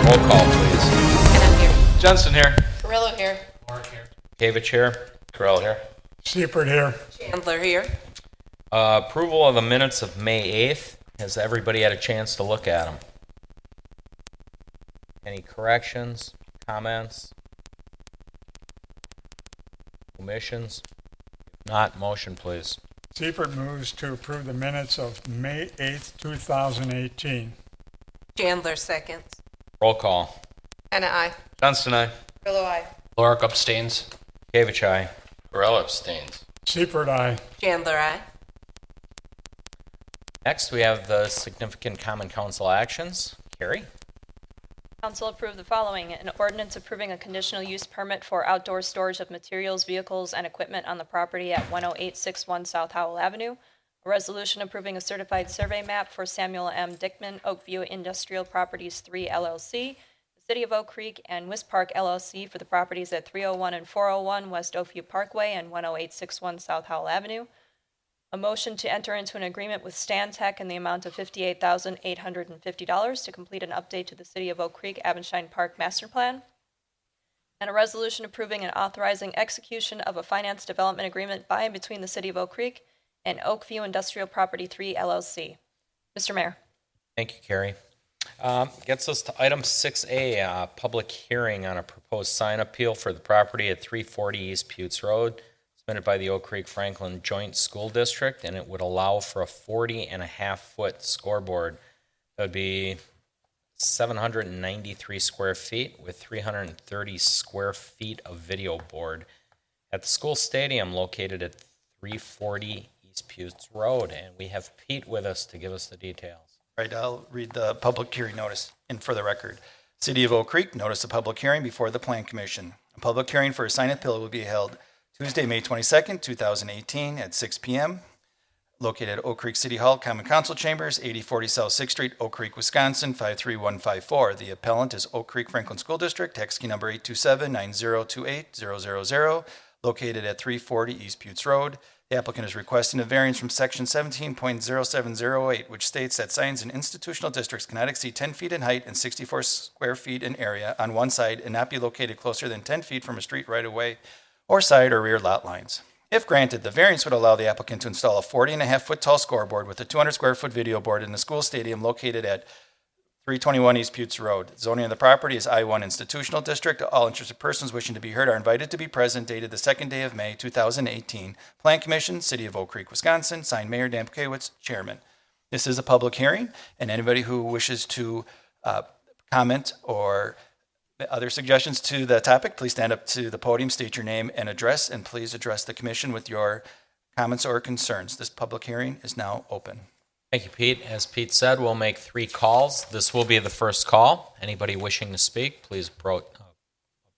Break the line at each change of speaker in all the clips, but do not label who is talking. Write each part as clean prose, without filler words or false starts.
Roll call, please.
And I'm here.
Jensen here.
Carrillo here.
Kavich here. Correll here.
Seifert here.
Chandler here.
Approval of the minutes of May 8th. Has everybody had a chance to look at them? Any corrections, comments, omissions? If not, motion, please.
Seifert moves to approve the minutes of May 8th, 2018.
Chandler seconds.
Roll call.
And I.
Jensen, aye.
Carrillo, I.
Lorick abstains.
Kavich, aye.
Correll abstains.
Seifert, aye.
Chandler, I.
Next, we have the significant common council actions. Carrie?
Council approved the following: an ordinance approving a conditional use permit for outdoor storage of materials, vehicles, and equipment on the property at 10861 South Howell Avenue. A resolution approving a certified survey map for Samuel M. Dickman, Oakview Industrial Properties 3 LLC, the City of Oak Creek, and West Park LLC for the properties at 301 and 401 West Oakview Parkway and 10861 South Howell Avenue. A motion to enter into an agreement with Stantec in the amount of $58,850 to complete an update to the City of Oak Creek Avonshine Park Master Plan. And a resolution approving and authorizing execution of a finance development agreement by and between the City of Oak Creek and Oakview Industrial Property 3 LLC. Mr. Mayor.
Thank you, Carrie. Gets us to item 6A, public hearing on a proposed sign appeal for the property at 340 East Putes Road, submitted by the Oak Creek Franklin Joint School District, and it would allow for a 40.5-foot scoreboard. That would be 793 square feet with 330 square feet of video board at the school stadium located at 340 East Putes Road. And we have Pete with us to give us the details.
Right, I'll read the public hearing notice in for the record. City of Oak Creek, notice of public hearing before the Plan Commission. A public hearing for a sign appeal will be held Tuesday, May 22nd, 2018 at 6 p.m. located at Oak Creek City Hall, Common Council Chambers, 8040 South 6th Street, Oak Creek, Wisconsin, 53154. The appellant is Oak Creek Franklin School District, text key number 827-9028000, located at 340 East Putes Road. The applicant is requesting a variance from section 17.0708, which states that signs in institutional districts cannot exceed 10 feet in height and 64 square feet in area on one side and not be located closer than 10 feet from a street right-of-way or side or rear lot lines. If granted, the variance would allow the applicant to install a 40.5-foot tall scoreboard with a 200 square foot video board in the school stadium located at 321 East Putes Road. Zoning of the property is I-1 Institutional District. All interested persons wishing to be heard are invited to be present, dated the 2nd day of May, 2018. Plan Commission, City of Oak Creek, Wisconsin. Signed, Mayor Dan Pukewicz, Chairman. This is a public hearing, and anybody who wishes to comment or other suggestions to the topic, please stand up to the podium, state your name and address, and please address the commission with your comments or concerns. This public hearing is now open.
Thank you, Pete. As Pete said, we'll make 3 calls. This will be the first call. Anybody wishing to speak, please approach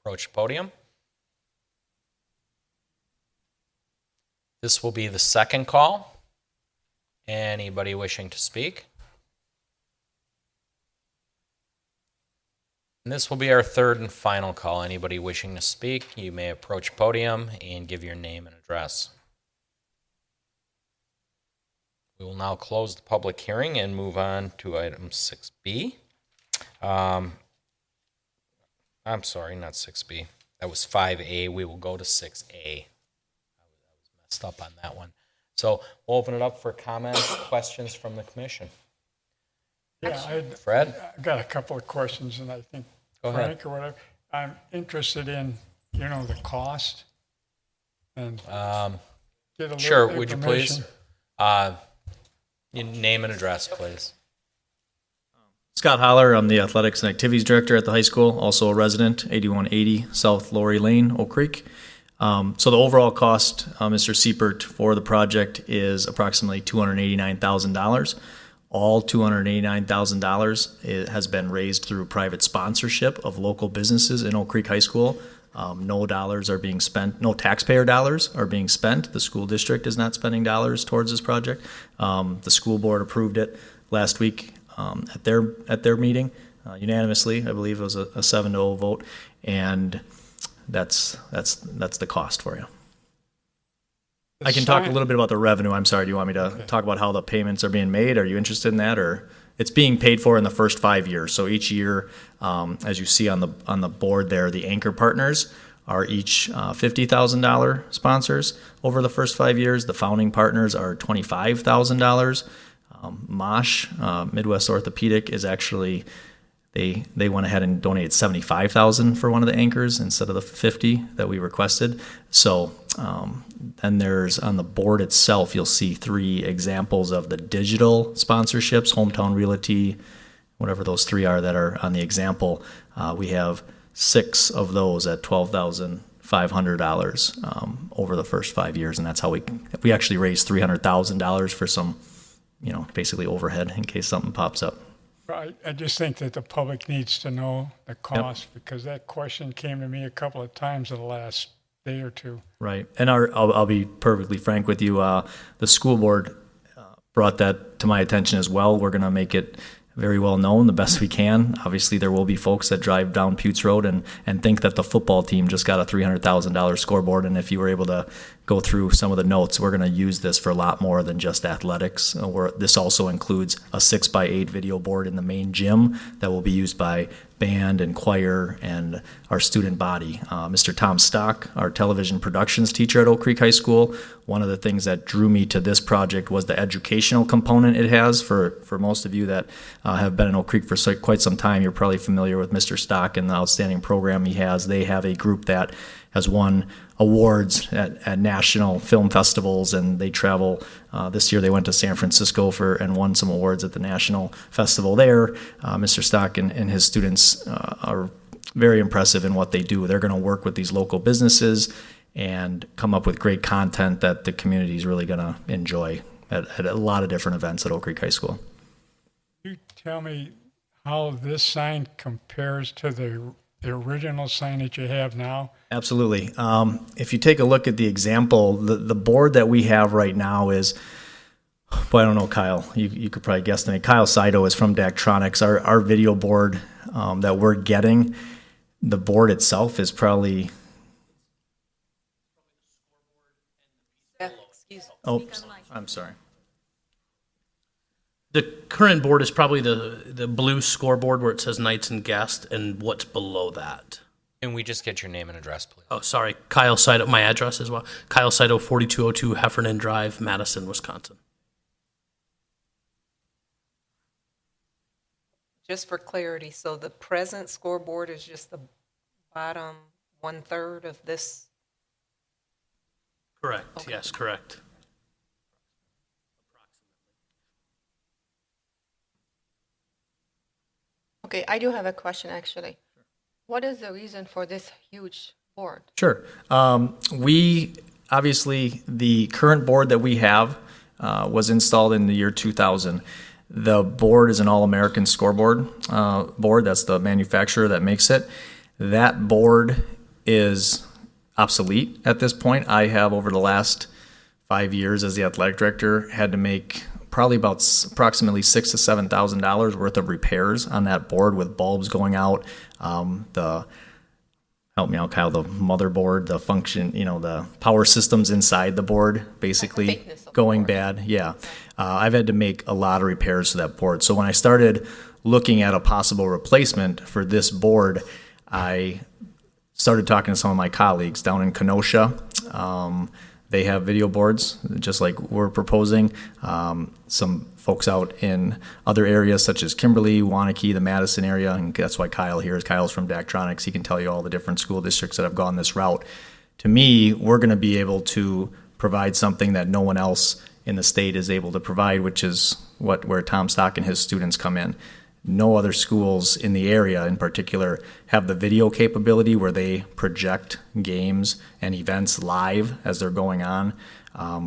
the podium. This will be the second call. Anybody wishing to speak? And this will be our third and final call. Anybody wishing to speak, you may approach podium and give your name and address. We will now close the public hearing and move on to item 6B. I'm sorry, not 6B. That was 5A. We will go to 6A. I was messed up on that one. So we'll open it up for comments, questions from the commission.
Yeah,
Fred?
I got a couple of questions, and I think
Go ahead.
Frank or whatever. I'm interested in, the cost and get a little
Sure, would you please?
information.
Your name and address, please.
Scott Holler, I'm the Athletics and Activities Director at the high school, also a resident, 8180 South Laurie Lane, Oak Creek. So the overall cost, Mr. Seifert, for the project is approximately $289,000. All $289,000 has been raised through private sponsorship of local businesses in Oak Creek High School. No dollars are being spent, no taxpayer dollars are being spent. The school district is not spending dollars towards this project. The school board approved it last week at their meeting unanimously. I believe it was a 7-0 vote, and that's the cost for you. I can talk a little bit about the revenue. I'm sorry, do you want me to talk about how the payments are being made? Are you interested in that, or? It's being paid for in the first 5 years. So each year, as you see on the board there, the anchor partners are each $50,000 sponsors over the first 5 years. The founding partners are $25,000. Mosh, Midwest Orthopedic, is actually they went ahead and donated $75,000 for one of the anchors instead of the $50,000 that we requested. So then there's on the board itself, you'll see 3 examples of the digital sponsorships, Hometown Realty, whatever those 3 are that are on the example. We have 6 of those at $12,500 over the first 5 years, and that's how we actually raised $300,000 for some, basically overhead in case something pops up.
I just think that the public needs to know the cost, because that question came to me a couple of times in the last day or two.
Right. And I'll be perfectly frank with you. The school board brought that to my attention as well. We're going to make it very well known the best we can. Obviously, there will be folks that drive down Putes Road and think that the football team just got a $300,000 scoreboard. And if you were able to go through some of the notes, we're going to use this for a lot more than just athletics. This also includes a 6x8 video board in the main gym that will be used by band and choir and our student body. Mr. Tom Stock, our television productions teacher at Oak Creek High School, one of the things that drew me to this project was the educational component it has. For most of you that have been in Oak Creek for quite some time, you're probably familiar with Mr. Stock and the outstanding program he has. They have a group that has won awards at national film festivals, and they travel. This year they went to San Francisco and won some awards at the national festival there. Mr. Stock and his students are very impressive in what they do. They're going to work with these local businesses and come up with great content that the community is really going to enjoy at a lot of different events at Oak Creek High School.
Can you tell me how this sign compares to the original sign that you have now?
Absolutely. If you take a look at the example, the board that we have right now is, I don't know, Kyle, you could probably guesstimate. Kyle Saito is from Daktronics. Our video board that we're getting, the board itself is probably, I'm sorry.
The current board is probably the blue scoreboard where it says Knights and Guest, and what's below that.
Can we just get your name and address, please?
Oh, sorry. Kyle Saito, my address as well. Kyle Saito, 4202 Heffernan Drive, Madison, Wisconsin.
Just for clarity, so the present scoreboard is just the bottom 1/3 of this?
Correct.
Okay.
Yes, correct.
Okay, I do have a question actually. What is the reason for this huge board?
Sure. Obviously, the current board that we have was installed in the year 2000. The board is an All-American scoreboard board. That's the manufacturer that makes it. That board is obsolete at this point. I have, over the last 5 years as the athletic director, had to make probably approximately $6,000 to $7,000 worth of repairs on that board, with bulbs going out, help me out, Kyle, the motherboard, the function, the power systems inside the board, basically going bad. Yeah. I've had to make a lot of repairs to that board. So when I started looking at a possible replacement for this board, I started talking to some of my colleagues down in Kenosha. They have video boards, just like we're proposing. Some folks out in other areas, such as Kimberly, Waunakee, the Madison area, and that's why Kyle here is. Kyle's from Daktronics. He can tell you all the different school districts that have gone this route. To me, we're going to be able to provide something that no one else in the state is able to provide, which is where Tom Stock and his students come in. No other schools in the area in particular have the video capability where they project games and events live as they're going on.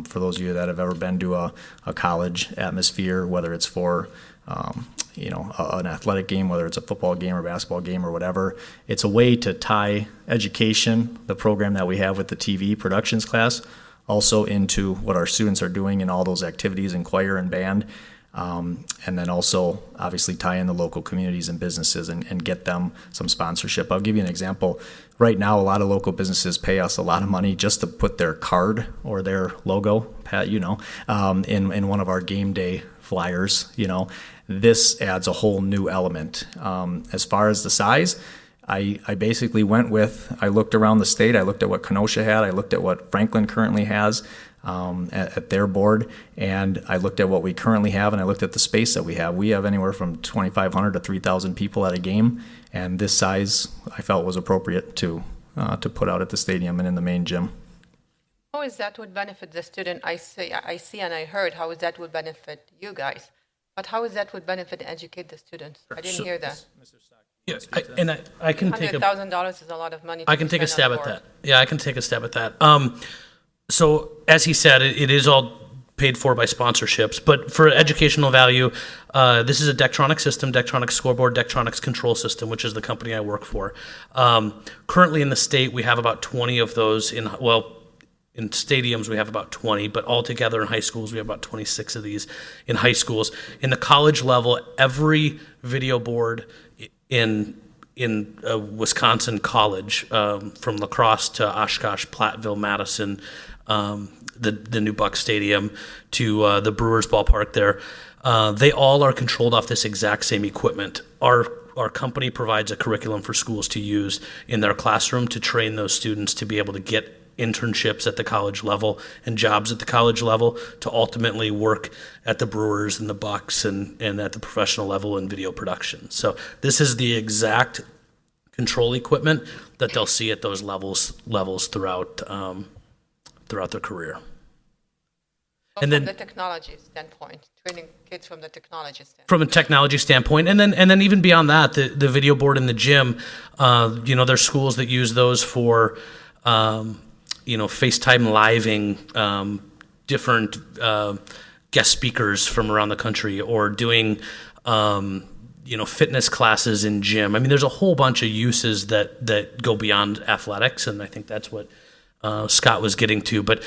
For those of you that have ever been to a college atmosphere, whether it's for an athletic game, whether it's a football game or basketball game or whatever, it's a way to tie education, the program that we have with the TV productions class, also into what our students are doing in all those activities in choir and band. And then also obviously tie in the local communities and businesses and get them some sponsorship. I'll give you an example. Right now, a lot of local businesses pay us a lot of money just to put their card or their logo, Pat, in one of our game day flyers. This adds a whole new element. As far as the size, I basically I looked around the state, I looked at what Kenosha had, I looked at what Franklin currently has at their board, and I looked at what we currently have, and I looked at the space that we have. We have anywhere from 2,500 to 3,000 people at a game, and this size I felt was appropriate to put out at the stadium and in the main gym.
How is that would benefit the student? I see and I heard how that would benefit you guys. But how is that would benefit and educate the students? I didn't hear that.
Yeah, I can take a
$100,000 is a lot of money.
I can take a
spend
stab
on
at
board.
that. Yeah, I can take a stab at that. So as he said, it is all paid for by sponsorships, but for educational value, this is a Daktronics system, Daktronics scoreboard, Daktronics control system, which is the company I work for. Currently in the state, we have about 20 of those in stadiums, we have about 20, but altogether in high schools, we have about 26 of these in high schools. In the college level, every video board in Wisconsin college, from La Crosse to Oshkosh, Platteville, Madison, the new Buck Stadium to the Brewers ballpark there, they all are controlled off this exact same equipment. Our company provides a curriculum for schools to use in their classroom to train those students to be able to get internships at the college level and jobs at the college level to ultimately work at the Brewers and the Bucks and at the professional level in video production. So this is the exact control equipment that they'll see at those levels throughout their career.
So
And
from
then-
the technology standpoint, training kids from the technology standpoint.
From a technology standpoint, and then even beyond that, the video board in the gym, there's schools that use those for FaceTime living different guest speakers from around the country, or doing fitness classes in gym. I mean, there's a whole bunch of uses that go beyond athletics, and I think that's what Scott was getting to. But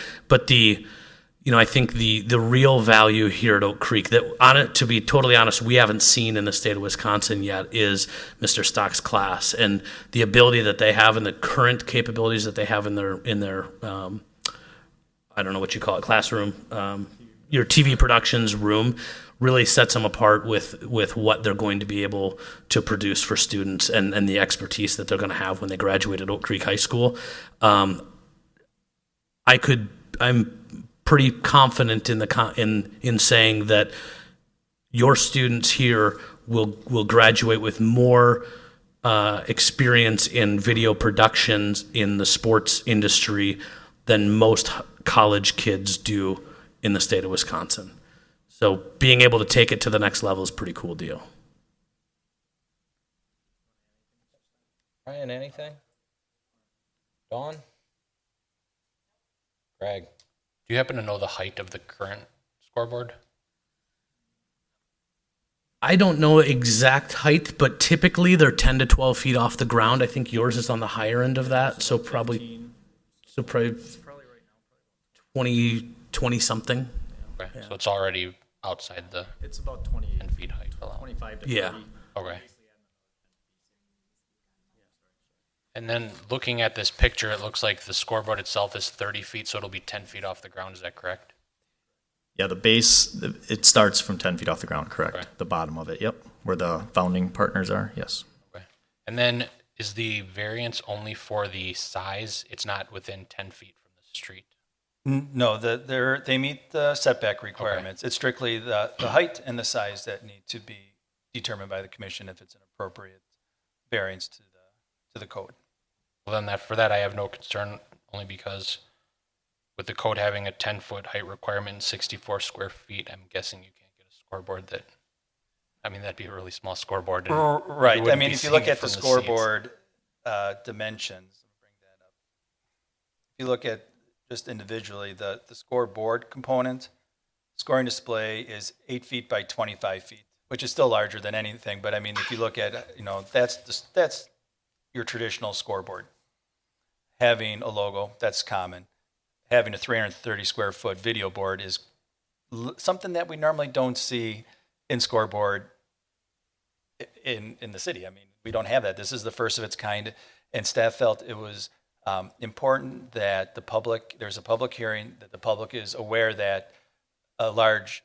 I think the real value here at Oak Creek, to be totally honest, we haven't seen in the state of Wisconsin yet, is Mr. Stock's class and the ability that they have and the current capabilities that they have in their I don't know what you call it, classroom, your TV productions room, really sets them apart with what they're going to be able to produce for students and the expertise that they're going to have when they graduate at Oak Creek High School. I'm pretty confident in saying that your students here will graduate with more experience in video productions in the sports industry than most college kids do in the state of Wisconsin. So being able to take it to the next level is a pretty cool deal.
Ryan, anything? Dawn? Greg?
Do you happen to know the height of the current scoreboard?
I don't know exact height, but typically they're 10 to 12 feet off the ground. I think yours is on the higher end of that, so probably 20 something.
Okay, so it's already outside the
It's about 28,
10 feet height allowed.
25 to
Yeah.
30.
Okay. And then looking at this picture, it looks like the scoreboard itself is 30 feet, so it'll be 10 feet off the ground. Is that correct?
Yeah, the base, it starts from 10 feet off the ground, correct?
Okay.
The bottom of it, yep, where the founding partners are, yes.
Okay. And then is the variance only for the size? It's not within 10 feet from the street?
No, they meet the setback requirements. It's strictly the height and the size that need to be determined by the commission if it's an appropriate variance to the code.
Well, then for that, I have no concern, only because with the code having a 10-foot height requirement and 64 square feet, I'm guessing you can't get a scoreboard that'd be a really small scoreboard. and
Right.
you
I
wouldn't
mean,
be
if you look
seeing it
at the
from seats.
scoreboard dimensions, let me bring that up. If you look at just individually, the scoreboard component, scoring display is 8 feet by 25 feet, which is still larger than anything. But I mean, if you look at, that's your traditional scoreboard. Having a logo, that's common. Having a 330 square foot video board is something that we normally don't see in scoreboard in the city. I mean, we don't have that. This is the first of its kind, and staff felt it was important that there's a public hearing, that the public is aware that a large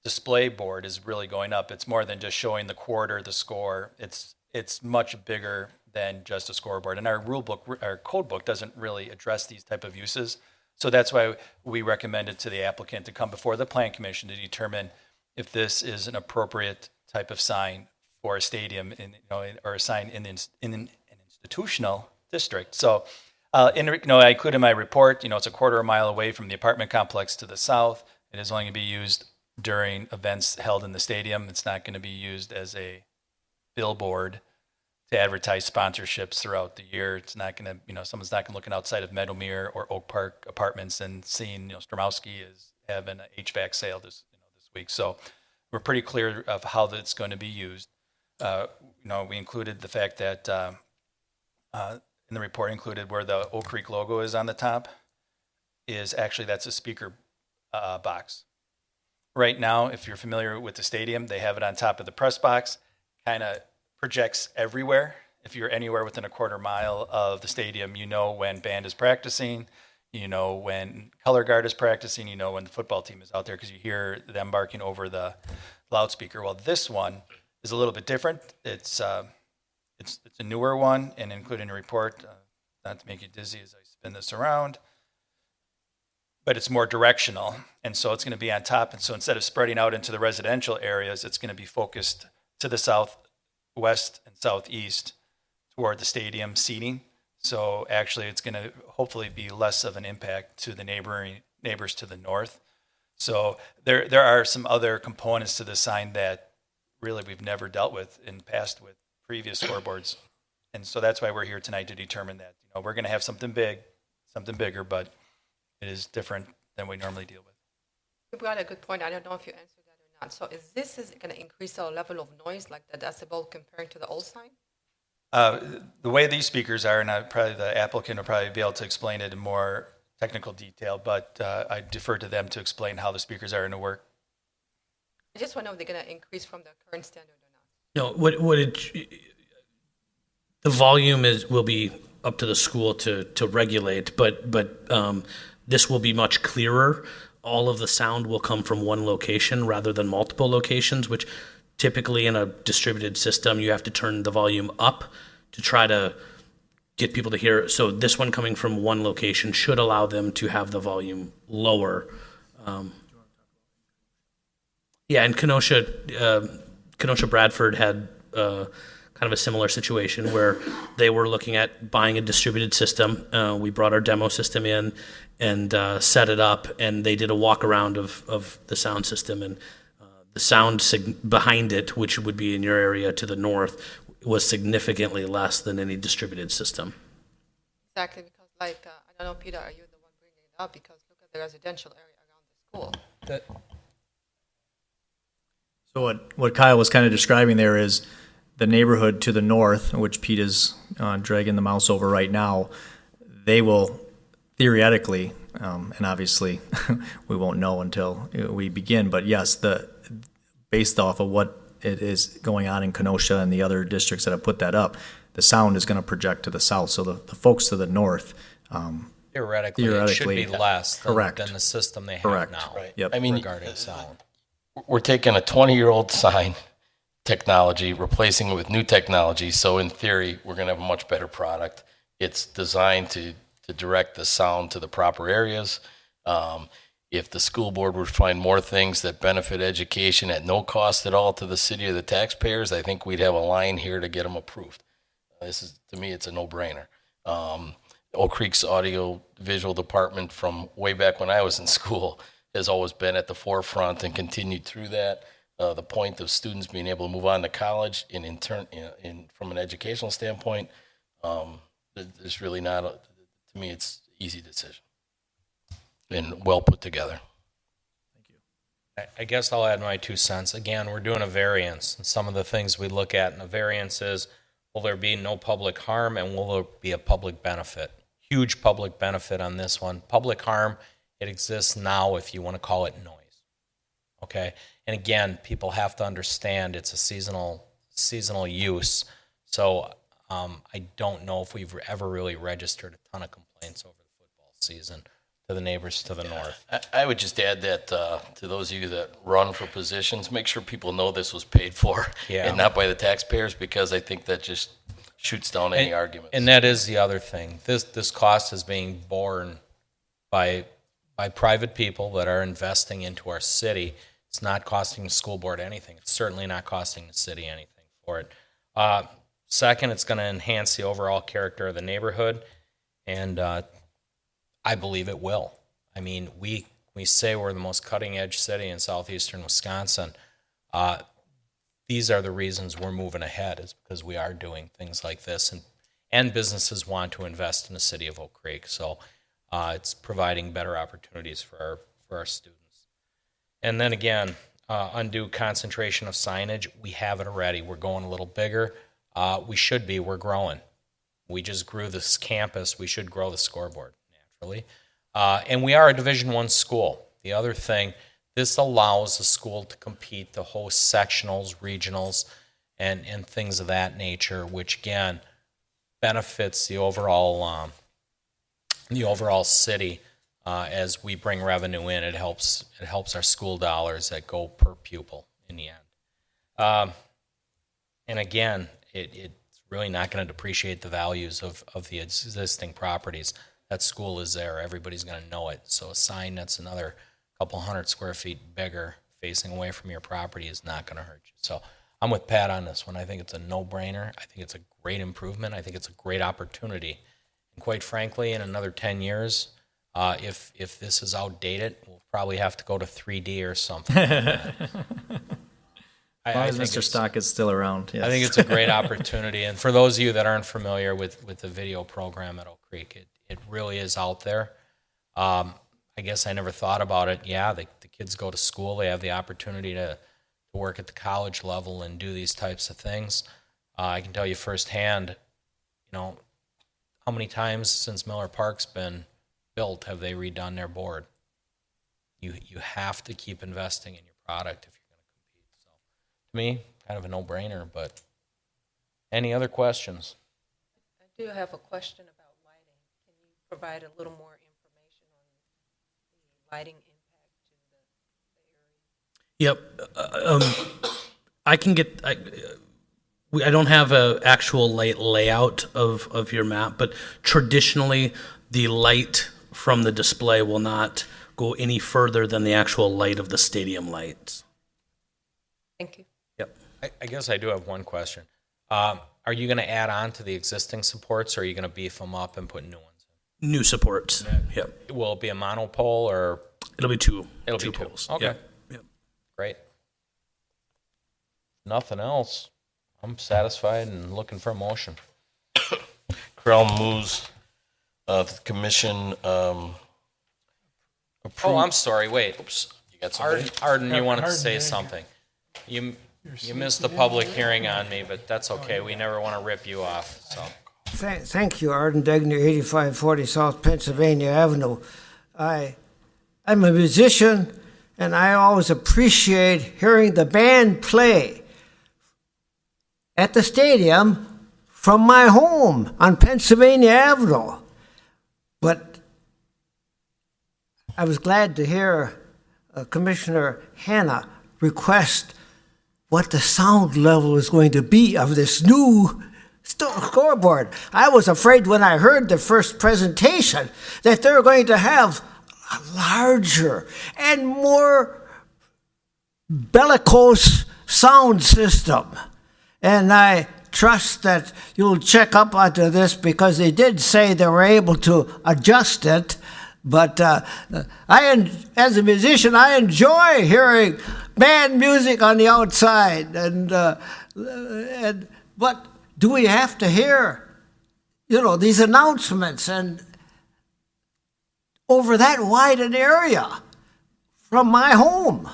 display board is really going up. It's more than just showing the quarter, the score. It's much bigger than just a scoreboard. And our rule book, our code book doesn't really address these type of uses. So that's why we recommended to the applicant to come before the plan commission to determine if this is an appropriate type of sign for a stadium or a sign in an institutional district. So I included in my report, it's a quarter of a mile away from the apartment complex to the south. It is only going to be used during events held in the stadium. It's not going to be used as a billboard to advertise sponsorships throughout the year. It's not going to, someone's not going to looking outside of Meadowmere or Oak Park Apartments and seeing, Stromowski is having an HVAC sale this week. So we're pretty clear of how that's going to be used. We included the fact that in the report included where the Oak Creek logo is on the top that's a speaker box. Right now, if you're familiar with the stadium, they have it on top of the press box, kind of projects everywhere. If you're anywhere within a quarter mile of the stadium, when band is practicing, when color guard is practicing, when the football team is out there because you hear them barking over the loudspeaker. Well, this one is a little bit different. It's a newer one, and including a report, not to make you dizzy as I spin this around, but it's more directional, and so it's going to be on top. And so instead of spreading out into the residential areas, it's going to be focused to the southwest and southeast toward the stadium seating. So actually, it's going to hopefully be less of an impact to the neighbors to the north. So there are some other components to the sign that really we've never dealt with in the past with previous scoreboards. And so that's why we're here tonight to determine that, we're going to have something bigger, but it is different than we normally deal with.
You brought a good point. I don't know if you answered that or not. So is this going to increase our level of noise, like the decibel comparing to the old sign?
The way these speakers are, and probably the applicant will probably be able to explain it in more technical detail, but I defer to them to explain how the speakers are going to work.
I just want to know if they're going to increase from the current standard or not.
No, the volume will be up to the school to regulate, but this will be much clearer. All of the sound will come from one location rather than multiple locations, which typically in a distributed system, you have to turn the volume up to try to get people to hear. So this one coming from one location should allow them to have the volume lower. And Kenosha Bradford had kind of a similar situation where they were looking at buying a distributed system. We brought our demo system in and set it up, and they did a walk around of the sound system, and the sound behind it, which would be in your area to the north, was significantly less than any distributed system.
Exactly, because I don't know, Peter, are you the one bringing it up? Because look at the residential area around the school.
So what Kyle was kind of describing there is the neighborhood to the north, which Pete is dragging the mouse over right now. They will theoretically, and obviously we won't know until we begin, but yes, based off of what it is going on in Kenosha and the other districts that have put that up, the sound is going to project to the south. So the folks to the north,
Theoretically, it should be less than
correct.
the system they have
Correct.
now.
Right. Yep.
I mean,
regarding sound.
we're taking a 20-year-old sign technology, replacing it with new technology. So in theory, we're going to have a much better product. It's designed to direct the sound to the proper areas. If the school board would find more things that benefit education at no cost at all to the city or the taxpayers, I think we'd have a line here to get them approved. To me, it's a no-brainer. Oak Creek's audio visual department from way back when I was in school has always been at the forefront and continued through that. The point of students being able to move on to college and in turn, from an educational standpoint, there's really not, to me, it's an easy decision and well put together.
I guess I'll add my 2 cents. Again, we're doing a variance. And some of the things we look at in a variance is, will there be no public harm and will there be a public benefit? Huge public benefit on this one. Public harm, it exists now if you want to call it noise. Okay? And again, people have to understand it's a seasonal use. So I don't know if we've ever really registered a ton of complaints over the football season to the neighbors to the north.
I would just add that to those of you that run for positions, make sure people know this was paid for
Yeah.
and not by the taxpayers, because I think that just shoots down any arguments.
And that is the other thing. This cost is being borne by private people that are investing into our city. It's not costing the school board anything. It's certainly not costing the city anything for it. Second, it's going to enhance the overall character of the neighborhood, and I believe it will. I mean, we say we're the most cutting-edge city in southeastern Wisconsin. These are the reasons we're moving ahead, is because we are doing things like this, and businesses want to invest in the city of Oak Creek. So it's providing better opportunities for our students. And then again, undue concentration of signage, we have it already. We're going a little bigger. We should be. We're growing. We just grew this campus. We should grow the scoreboard naturally. And we are a Division I school. The other thing, this allows the school to compete, to host sectionals, regionals, and things of that nature, which again benefits the overall city. As we bring revenue in, it helps our school dollars that go per pupil in the end. And again, it's really not going to depreciate the values of the existing properties. That school is there. Everybody's going to know it. So a sign that's another couple 100 square feet bigger facing away from your property is not going to hurt you. So I'm with Pat on this one. I think it's a no-brainer. I think it's a great improvement. I think it's a great opportunity. And quite frankly, in another 10 years, if this is outdated, we'll probably have to go to 3D or something.
As long as Mr. Stock is still around, yes.
I think it's a great opportunity. And for those of you that aren't familiar with the video program at Oak Creek, it really is out there. I guess I never thought about it. Yeah, the kids go to school. They have the opportunity to work at the college level and do these types of things. I can tell you firsthand, how many times since Miller Park's been built have they redone their board? You have to keep investing in your product if you're going to compete. So to me, kind of a no-brainer, but any other questions?
I do have a question about lighting. Can you provide a little more information on the lighting impact to the area?
Yep. I can get. I don't have an actual light layout of your map, but traditionally the light from the display will not go any further than the actual light of the stadium lights.
Thank you.
Yep.
I guess I do have one question. Are you going to add on to the existing supports, or are you going to beef them up and put new ones in?
New supports. Yep.
Will it be a monopole, or?
It'll be two.
It'll
two
be two.
poles.
Okay.
Yep.
Great. Nothing else. I'm satisfied and looking for a motion.
Corral moves the commission
Oh,
approve.
I'm sorry. Wait.
Oops, you got somebody?
Arden, you wanted to
Arden,
say
yeah.
something. You missed the public hearing on me, but that's okay. We never want to rip you off. So
Thank you, Arden Degner, 8540 South Pennsylvania Avenue. I'm a musician, and I always appreciate hearing the band play at the stadium from my home on Pennsylvania Avenue. But I was glad to hear Commissioner Hanna request what the sound level is going to be of this new scoreboard. I was afraid when I heard the first presentation that they're going to have a larger and more bellicose sound system. And I trust that you'll check up onto this, because they did say they were able to adjust it. But as a musician, I enjoy hearing band music on the outside. But do we have to hear, these announcements and over that wide an area from my home?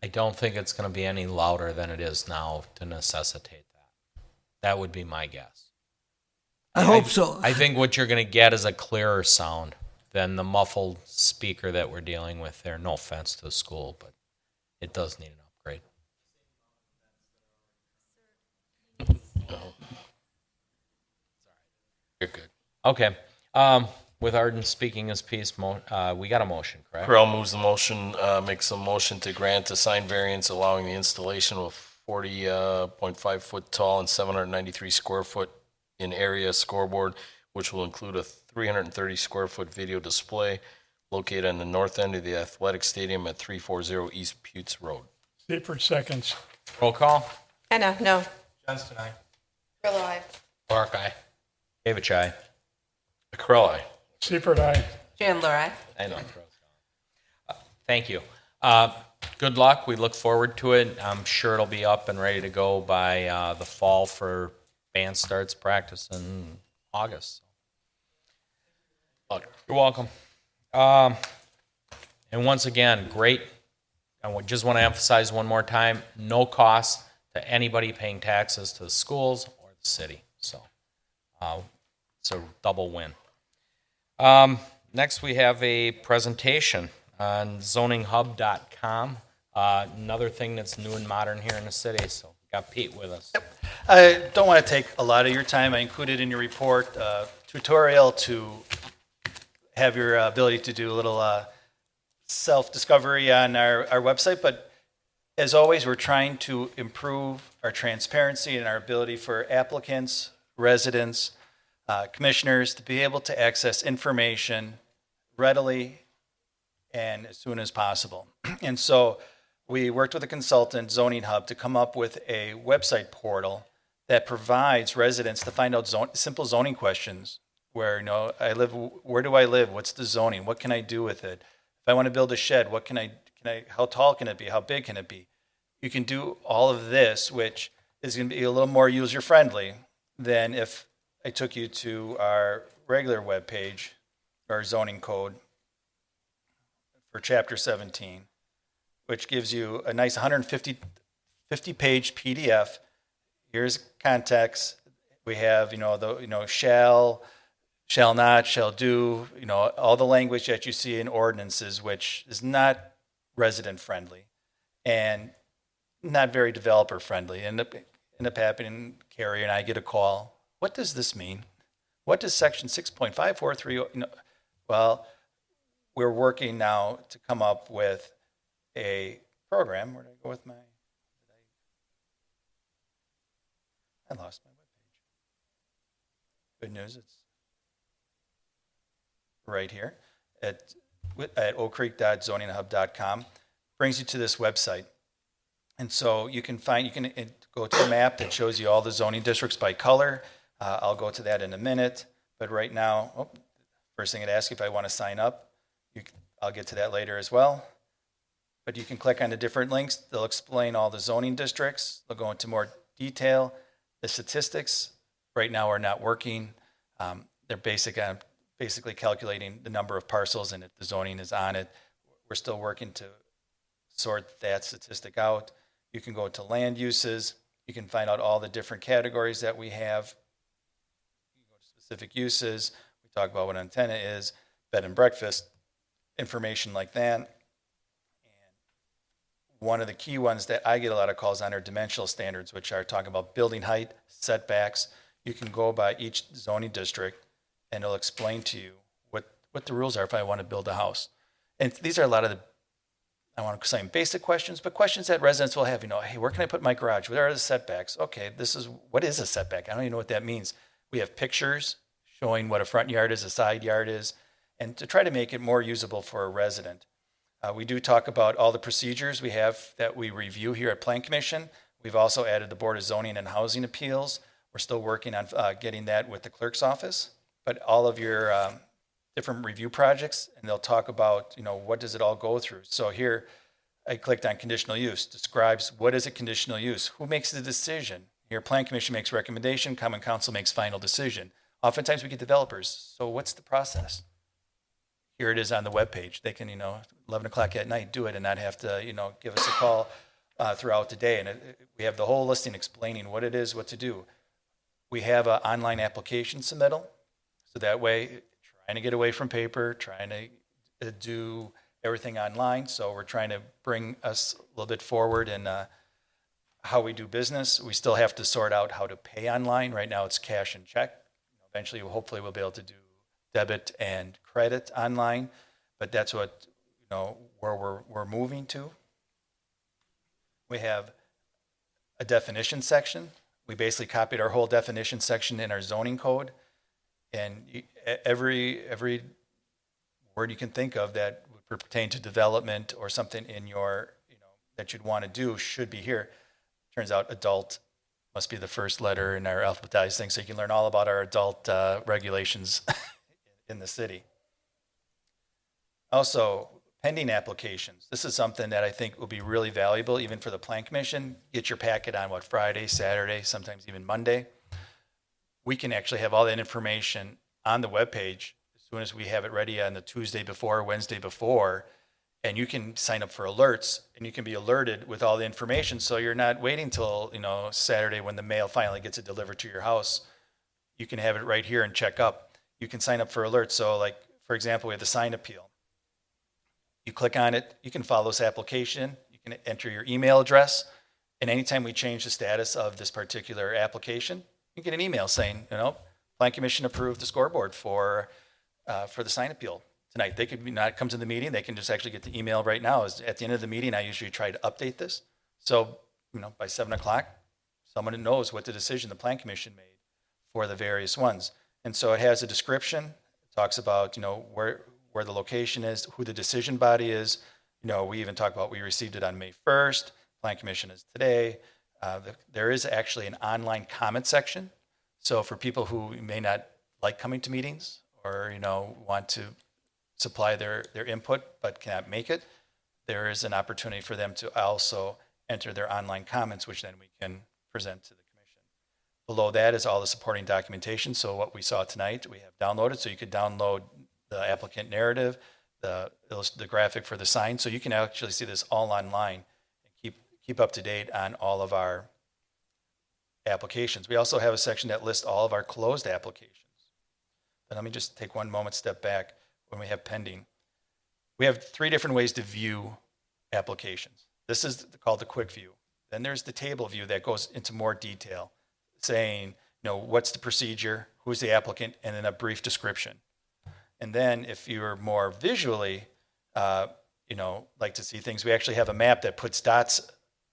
I don't think it's going to be any louder than it is now to necessitate that. That would be my guess.
I hope so.
I think what you're going to get is a clearer sound than the muffled speaker that we're dealing with there. No offense to the school, but it does need an upgrade. Okay. With Arden speaking his piece, we got a motion, correct?
Corral moves the motion, makes a motion to grant a sign variance allowing the installation of 40.5 foot tall and 793 square foot in area scoreboard, which will include a 330 square foot video display located on the north end of the athletic stadium at 340 East Putes Road.
Seifert seconds.
Roll call.
Anna, no.
Johnston, aye.
Grillo, aye.
Clark, aye.
David Chai.
Corral, aye.
Seifert, aye.
Chandler, aye.
I know. Thank you. Good luck. We look forward to it. I'm sure it'll be up and ready to go by the fall for band starts practice in August. You're welcome. And once again, great. I just want to emphasize one more time, no cost to anybody paying taxes to the schools or the city. So it's a double win. Next, we have a presentation on zoninghub.com. Another thing that's new and modern here in the city. So we got Pete with us.
I don't want to take a lot of your time. I included in your report a tutorial to have your ability to do a little self-discovery on our website. But as always, we're trying to improve our transparency and our ability for applicants, residents, commissioners to be able to access information readily and as soon as possible. And so we worked with a consultant, Zoning Hub, to come up with a website portal that provides residents to find out simple zoning questions where, where do I live? What's the zoning? What can I do with it? If I want to build a shed, what can I, how tall can it be? How big can it be? You can do all of this, which is going to be a little more user-friendly than if I took you to our regular webpage, our zoning code for Chapter 17, which gives you a nice 50-page PDF. Here's context. We have, shall not, shall do, all the language that you see in ordinances, which is not resident friendly and not very developer friendly. End up happening, Carrie and I get a call. What does this mean? What does section 6.543, well, we're working now to come up with a program. Where did I go with I lost my webpage. Good news, it's right here at oakcreek.zoninghub.com. Brings you to this website. And so you can go to a map that shows you all the zoning districts by color. I'll go to that in a minute. But right now, first thing I'd ask you if I want to sign up. I'll get to that later as well. But you can click on the different links. They'll explain all the zoning districts. They'll go into more detail. The statistics right now are not working. They're basically calculating the number of parcels and if the zoning is on it. We're still working to sort that statistic out. You can go to land uses. You can find out all the different categories that we have. You can go to specific uses. We talk about what an antenna is, bed and breakfast, information like that. And one of the key ones that I get a lot of calls on are dimensional standards, which are talking about building height, setbacks. You can go by each zoning district and it'll explain to you what the rules are if I want to build a house. And these are a lot of the, I want to say basic questions, but questions that residents will have, hey, where can I put my garage? Where are the setbacks? Okay, what is a setback? I don't even know what that means. We have pictures showing what a front yard is, a side yard is, and to try to make it more usable for a resident. We do talk about all the procedures we have that we review here at Plan Commission. We've also added the Board of Zoning and Housing Appeals. We're still working on getting that with the clerk's office. But all of your different review projects, and they'll talk about, what does it all go through. So here, I clicked on conditional use, describes what is a conditional use, who makes the decision. Here, Plan Commission makes recommendation, Common Council makes final decision. Oftentimes we get developers, so what's the process? Here it is on the webpage. They can, 11 o'clock at night, do it and not have to, give us a call throughout the day. And we have the whole listing explaining what it is, what to do. We have an online application submittal. So that way, trying to get away from paper, trying to do everything online. So we're trying to bring us a little bit forward in how we do business. We still have to sort out how to pay online. Right now it's cash and check. Eventually, hopefully, we'll be able to do debit and credit online, but that's what, where we're moving to. We have a definition section. We basically copied our whole definition section in our zoning code, and every word you can think of that would pertain to development or something in your, that you'd want to do should be here. Turns out adult must be the first letter in our alphabetized thing, so you can learn all about our adult regulations in the city. Also, pending applications. This is something that I think will be really valuable even for the Plan Commission. Get your packet on Friday, Saturday, sometimes even Monday. We can actually have all that information on the webpage as soon as we have it ready on the Tuesday before, Wednesday before, and you can sign up for alerts and you can be alerted with all the information, so you're not waiting till Saturday when the mail finally gets it delivered to your house. You can have it right here and check up. You can sign up for alerts. So like, for example, we have the sign appeal. You click on it, you can follow this application, you can enter your email address, and anytime we change the status of this particular application, you get an email saying, Plan Commission approved the scoreboard for the sign appeal tonight. They could not come to the meeting, they can just actually get the email right now. At the end of the meeting, I usually try to update this. So, by 7 o'clock, someone knows what the decision the Plan Commission made for the various ones. And so it has a description, it talks about, where the location is, who the decision body is. We even talk about we received it on May 1st, Plan Commission is today. There is actually an online comment section. So for people who may not like coming to meetings or, want to supply their input but cannot make it, there is an opportunity for them to also enter their online comments, which then we can present to the commission. Below that is all the supporting documentation. So what we saw tonight, we have downloaded. So you could download the applicant narrative, the graphic for the sign. So you can actually see this all online and keep up to date on all of our applications. We also have a section that lists all of our closed applications. But let me just take one moment, step back when we have pending. We have 3 different ways to view applications. This is called the quick view. Then there's the table view that goes into more detail, saying, what's the procedure, who's the applicant, and then a brief description. And then if you're more visually, like to see things, we actually have a map that puts dots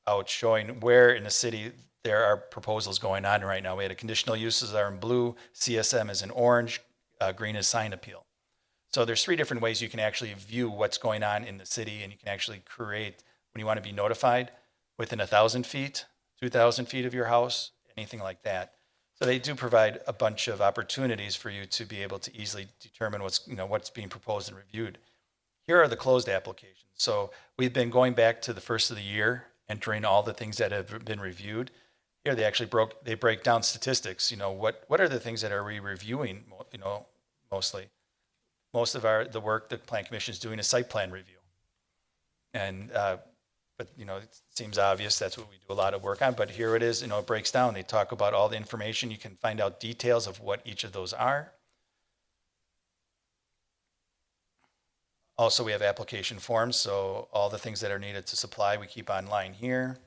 out showing where in the city there are proposals going on right now. We had a conditional uses are in blue, CSM is in orange, green is sign appeal. So there's 3 different ways you can actually view what's going on in the city, and you can actually create, when you want to be notified, within 1,000 feet, 2,000 feet of your house, anything like that. So they do provide a bunch of opportunities for you to be able to easily determine what's being proposed and reviewed. Here are the closed applications. So we've been going back to the first of the year, entering all the things that have been reviewed. Here they actually break down statistics. What are the things that are we reviewing? Mostly, most of the work the Plan Commission is doing is site plan review. And but it seems obvious that's what we do a lot of work on. But here it is. It breaks down. They talk about all the information. You can find out details of what each of those are. Also, we have application forms. So all the things that are needed to supply, we keep online here.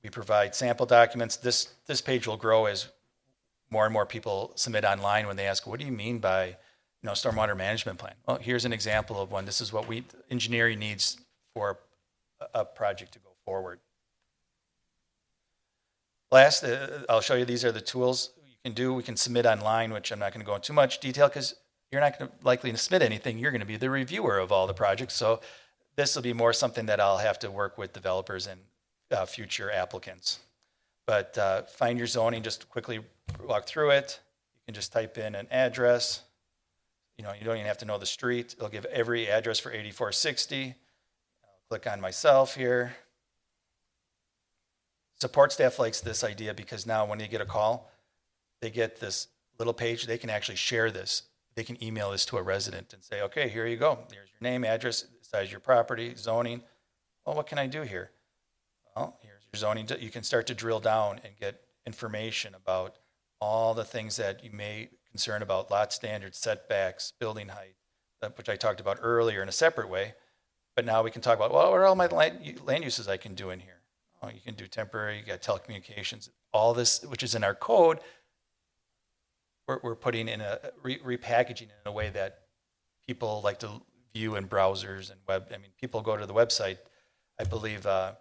We provide sample documents. This page will grow as more and more people submit online when they ask, what do you mean by stormwater management plan? Well, here's an example of one. This is what engineering needs for a project to go forward. Last, I'll show you, these are the tools you can do. We can submit online, which I'm not going to go into too much detail because you're not going to likely to submit anything. You're going to be the reviewer of all the projects. So this will be more something that I'll have to work with developers and future applicants. But find your zoning, just quickly walk through it. You can just type in an address. You don't even have to know the street. It'll give every address for 8460. I'll click on myself here. Support staff likes this idea because now when they get a call, they get this little page. They can actually share this. They can email this to a resident and say, okay, here you go. There's your name, address, size of your property, zoning. Well, what can I do here? Well, here's your zoning. You can start to drill down and get information about all the things that you may concern about: lot standards, setbacks, building height, which I talked about earlier in a separate way. But now we can talk about, well, what are all my land uses I can do in here? Oh, you can do temporary, you got telecommunications, all this, which is in our code, we're putting in repackaging in a way that people like to view in browsers and web. I mean, people go to the website. I believe on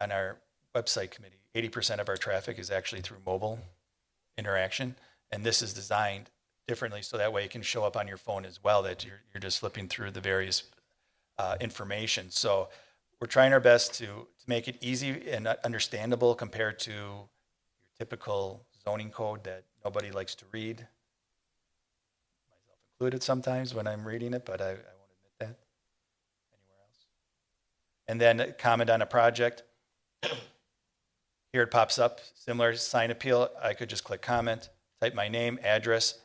our website committee, 80% of our traffic is actually through mobile interaction, and this is designed differently so that way it can show up on your phone as well, that you're just flipping through the various information. So we're trying our best to make it easy and understandable compared to your typical zoning code that nobody likes to read, myself included sometimes when I'm reading it, but I won't admit that anywhere else. And then comment on a project. Here it pops up, similar sign appeal. I could just click comment, type my name, address.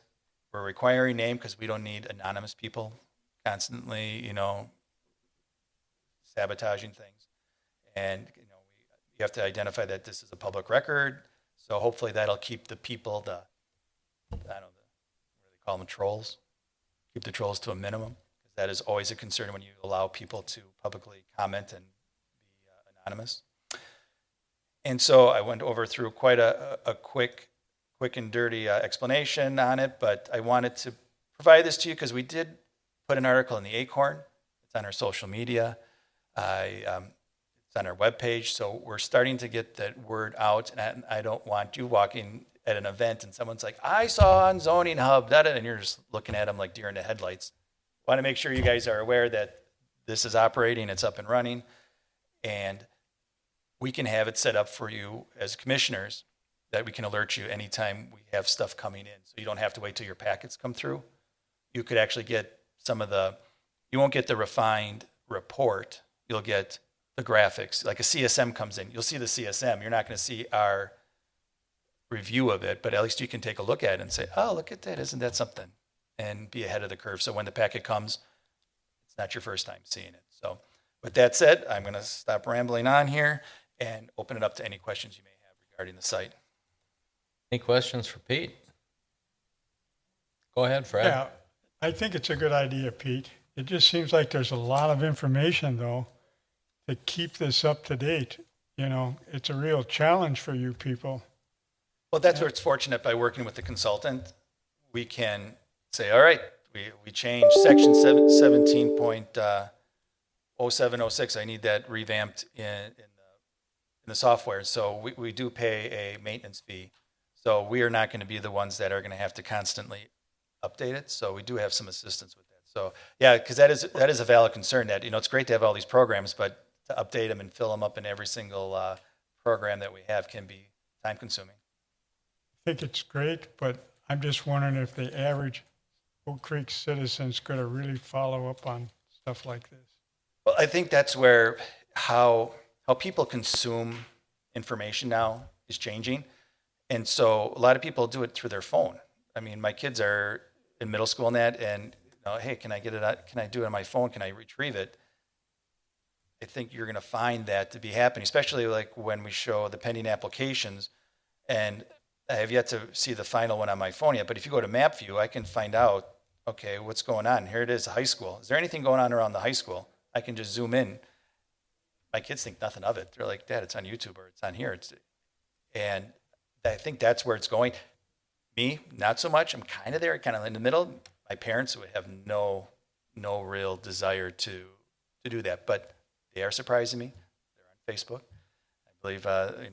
We're requiring name because we don't need anonymous people constantly, sabotaging things. And, you have to identify that this is a public record. So hopefully that'll keep the people, what do they call them, trolls? Keep the trolls to a minimum. Because that is always a concern when you allow people to publicly comment and be anonymous. And so I went through quite a quick and dirty explanation on it, but I wanted to provide this to you because we did put an article in the Acorn. It's on our social media. It's on our webpage. So we're starting to get that word out, and I don't want you walking at an event and someone's like, I saw on Zoning Hub, and you're just looking at them like deer in the headlights. I want to make sure you guys are aware that this is operating, it's up and running, and we can have it set up for you as commissioners that we can alert you anytime we have stuff coming in. So you don't have to wait till your packets come through. You could actually get you won't get the refined report. You'll get the graphics. Like a CSM comes in, you'll see the CSM. You're not going to see our review of it, but at least you can take a look at it and say, oh, look at that. Isn't that something? And be ahead of the curve. So when the packet comes, it's not your first time seeing it. So with that said, I'm going to stop rambling on here and open it up to any questions you may have regarding the site.
Any questions for Pete? Go ahead, Fred.
Yeah, I think it's a good idea, Pete. It just seems like there's a lot of information, though, to keep this up to date. It's a real challenge for you people.
Well, that's where it's fortunate by working with the consultant. We can say, all right, we changed section 17.0706. I need that revamped in the software. So we do pay a maintenance fee. So we are not going to be the ones that are going to have to constantly update it. So we do have some assistance with that. So yeah, because that is a valid concern that, it's great to have all these programs, but to update them and fill them up in every single program that we have can be time consuming.
I think it's great, but I'm just wondering if the average Oak Creek citizen's going to really follow up on stuff like this.
Well, I think that's where how people consume information now is changing. And so a lot of people do it through their phone. I mean, my kids are in middle school and that, and hey, can I do it on my phone? Can I retrieve it? I think you're going to find that to be happening, especially like when we show the pending applications. And I have yet to see the final one on my phone yet, but if you go to map view, I can find out, okay, what's going on? Here it is, high school. Is there anything going on around the high school? I can just zoom in. My kids think nothing of it. They're like, Dad, it's on YouTube or it's on here. And I think that's where it's going. Me, not so much. I'm kind of there, kind of in the middle. My parents would have no real desire to do that, but they are surprising me. They're on Facebook. I believe, they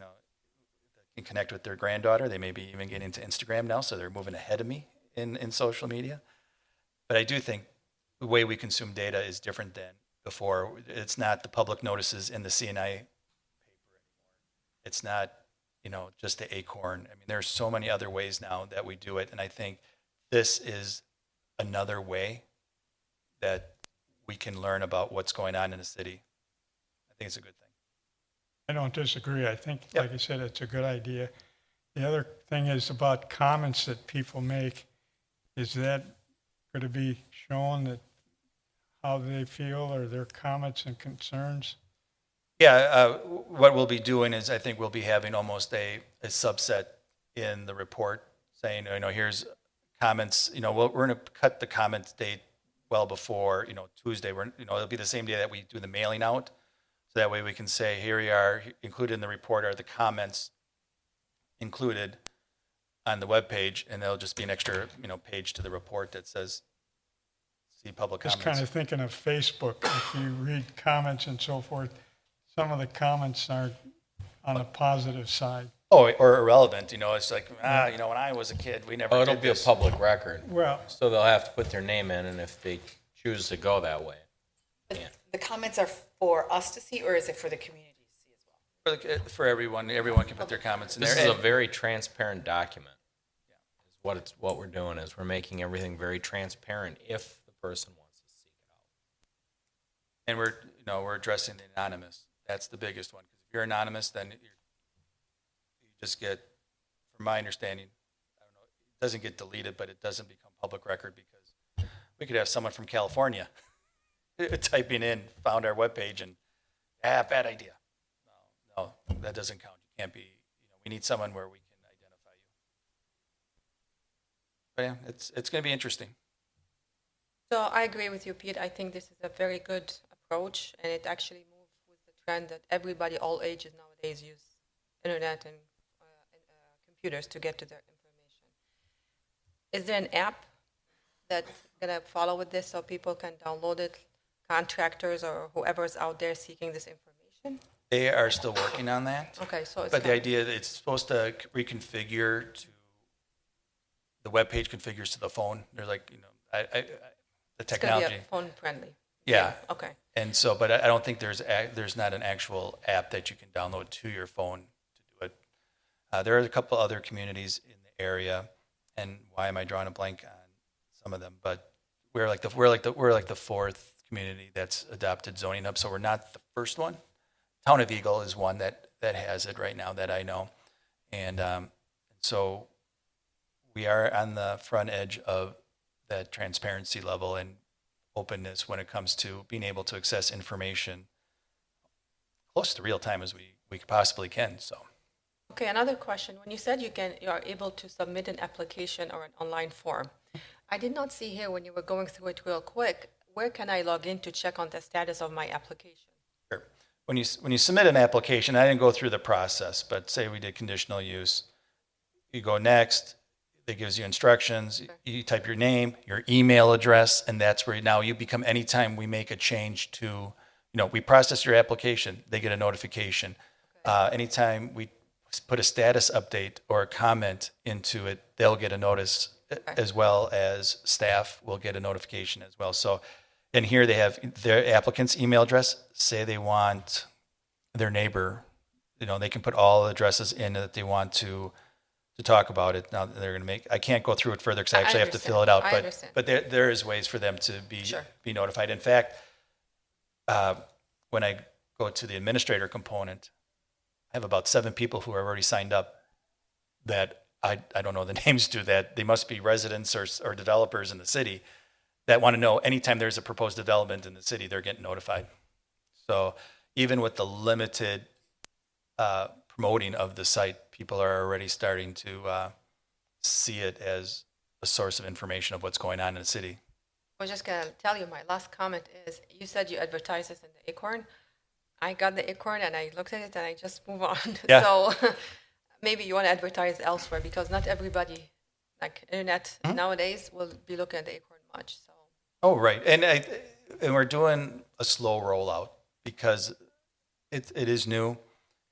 can connect with their granddaughter. They may be even getting into Instagram now, so they're moving ahead of me in social media. But I do think the way we consume data is different than before. It's not the public notices in the CNI paper anymore. It's not, just the Acorn. I mean, there's so many other ways now that we do it, and I think this is another way that we can learn about what's going on in the city. I think it's a good thing.
I don't disagree. I think, like I said, it's a good idea. The other thing is about comments that people make. Is that going to be shown, that how they feel or their comments and concerns?
Yeah, what we'll be doing is I think we'll be having almost a subset in the report saying, here's comments. We're going to cut the comments date well before, Tuesday. It'll be the same day that we do the mailing out. So that way we can say, here we are, included in the report are the comments included on the webpage, and there'll just be an extra, page to the report that says, see public
Just
comments.
kind of thinking of Facebook, if you read comments and so forth, some of the comments aren't on the positive side.
Oh, or irrelevant, it's like, when I was a kid, we never
Oh,
did
it'll be a
this.
public record.
Well,
So they'll have to put their name in, and if they choose to go that way.
The comments are for us to see, or is it for the community to see as well?
For everyone can put their comments in
This
there.
is a very transparent document. Is what we're doing is we're making everything very transparent if the person wants to seek it out.
And we're addressing the anonymous. That's the biggest one. Because if you're anonymous, then you just get, from my understanding, I don't know, it doesn't get deleted, but it doesn't become public record because we could have someone from California typing in, found our webpage, and bad idea. No, that doesn't count. You can't be. We need someone where we can identify you. But yeah, it's going to be interesting.
So I agree with you, Pete. I think this is a very good approach, and it actually moves with the trend that everybody, all ages nowadays, use internet and computers to get to their information. Is there an app that's going to follow with this so people can download it, contractors or whoever's out there seeking this information?
They are still working on that.
Okay, so it's
But the
not-
idea that it's supposed to reconfigure to, the web page configures to the phone. There's like, the
it's going to
technology.
be phone friendly.
Yeah.
Okay.
And so, but I don't think there's not an actual app that you can download to your phone to do it. There are a couple other communities in the area, and why am I drawing a blank on some of them? But we're like the fourth community that's adopted Zoning Hub, so we're not the first one. Town of Eagle is one that has it right now that I know, and so we are on the front edge of that transparency level and openness when it comes to being able to access information close to real time as we possibly can. So
Okay, another question. When you said you are able to submit an application or an online form, I did not see here when you were going through it real quick, where can I log in to check on the status of my application?
sure. When you submit an application, I didn't go through the process, but say we did conditional use, you go next. It gives you instructions. You type your name, your email address, and that's where now you become, anytime we make a change to, we process your application, they get a notification. Anytime we put a status update or a comment into it, they'll get a notice, as well as staff will get a notification as well. So, and here they have their applicant's email address. Say they want their neighbor, they can put all the addresses in that they want to talk about it. Now they're going to make, I can't go through it further because I actually have to fill it out,
I understand.
but there is ways for them to
Sure.
be notified. In fact, when I go to the administrator component, I have about 7 people who are already signed up that I don't know the names to that. They must be residents or developers in the city that want to know anytime there's a proposed development in the city, they're getting notified. So even with the limited promoting of the site, people are already starting to see it as a source of information of what's going on in the city.
I was just going to tell you, my last comment is, you said you advertise this in the Acorn. I got the Acorn and I looked at it and I just move on.
Yeah.
So maybe you want to advertise elsewhere because not everybody, like internet nowadays, will be looking at the Acorn much. So
Oh, right. And we're doing a slow rollout because it is new.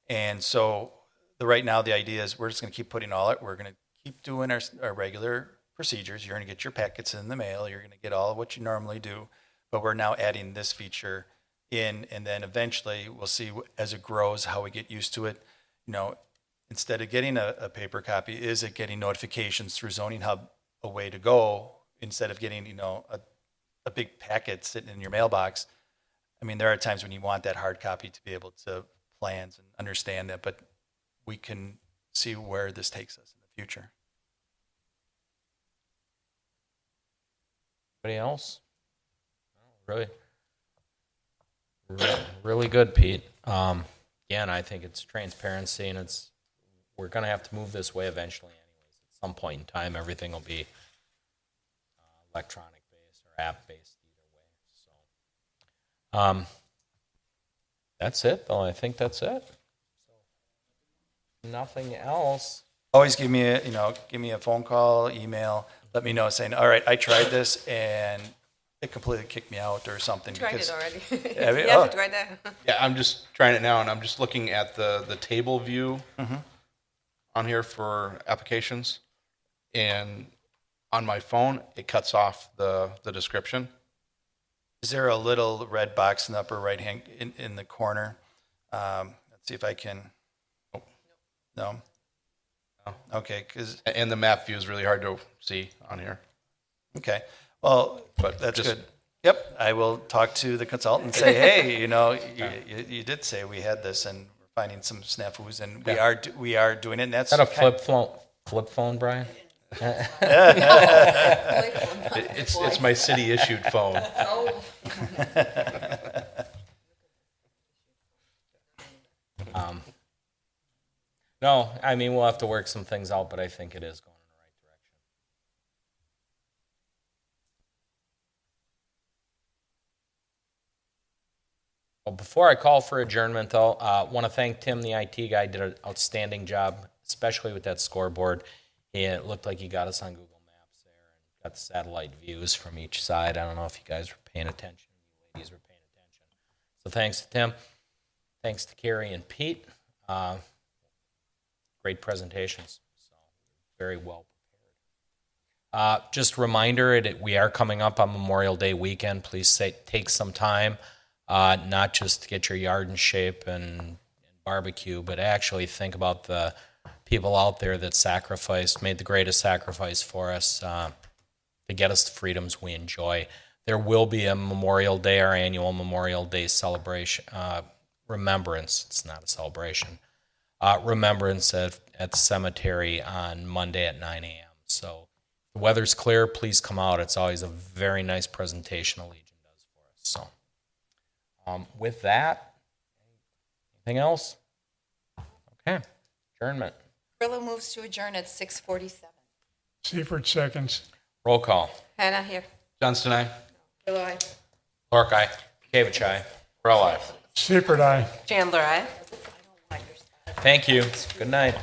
And so right now the idea is we're just going to keep putting all it. We're going to keep doing our regular procedures. You're going to get your packets in the mail. You're going to get all of what you normally do. But we're now adding this feature in, and then eventually we'll see as it grows how we get used to it. Instead of getting a paper copy, is it getting notifications through Zoning Hub a way to go instead of getting, a big packet sitting in your mailbox? I mean, there are times when you want that hard copy to be able to plans and understand that, but we can see where this takes us in the future.
Anybody else? Really good, Pete. Again, I think it's transparency, and we're going to have to move this way eventually anyways. At some point in time, everything will be electronic-based or app-based either way. So, that's it, though. I think that's it. So, nothing else.
always give me a phone call, email, let me know saying, all right, I tried this and it completely kicked me out or something.
Tried
because-
it already.
Have you?
Yes,
Oh.
it's right there.
Yeah, I'm just trying it now, and I'm just looking at the table view on here for applications, and on my phone, it cuts off the description.
Is there a little red box in the upper right hand in the corner? Let's see if I can.
Nope.
No.
No.
Okay, because
And the map view is really hard to see on here.
okay, well,
But
that's
just-
good. Yep, I will talk to the consultant and say, hey, you did say we had this, and we're finding some snafus, and we are doing it. And that's
Is that a flip phone, Brian?
It's my city issued phone.
No, I mean, we'll have to work some things out, but I think it is going in the right direction. Well, before I call for adjournment, though, I want to thank Tim, the IT guy, did an outstanding job, especially with that scoreboard. It looked like he got us on Google Maps there and got the satellite views from each side. I don't know if you guys were paying attention. You ladies were paying attention. So thanks to Tim. Thanks to Carrie and Pete. Great presentations. So very well prepared. Just a reminder, we are coming up on Memorial Day weekend. Please take some time, not just to get your yard in shape and barbecue, but actually think about the people out there that made the greatest sacrifice for us to get us the freedoms we enjoy. There will be a Memorial Day, our annual Memorial Day celebration, remembrance. It's not a celebration. Remembrance at the cemetery on Monday at 9 a.m. So if the weather's clear, please come out. It's always a very nice presentation Allegiant does for us. So with that, anything else? Okay, adjournment.
Grillo moves to adjourn at 6:47.
Seifert seconds.
Roll call.
Hannah here.
Johnston, aye.
Grillo, aye.
Clark, aye. Kavich, aye.
We're all live.
Seifert, aye.
Chandler, aye.
Thank you. Good night.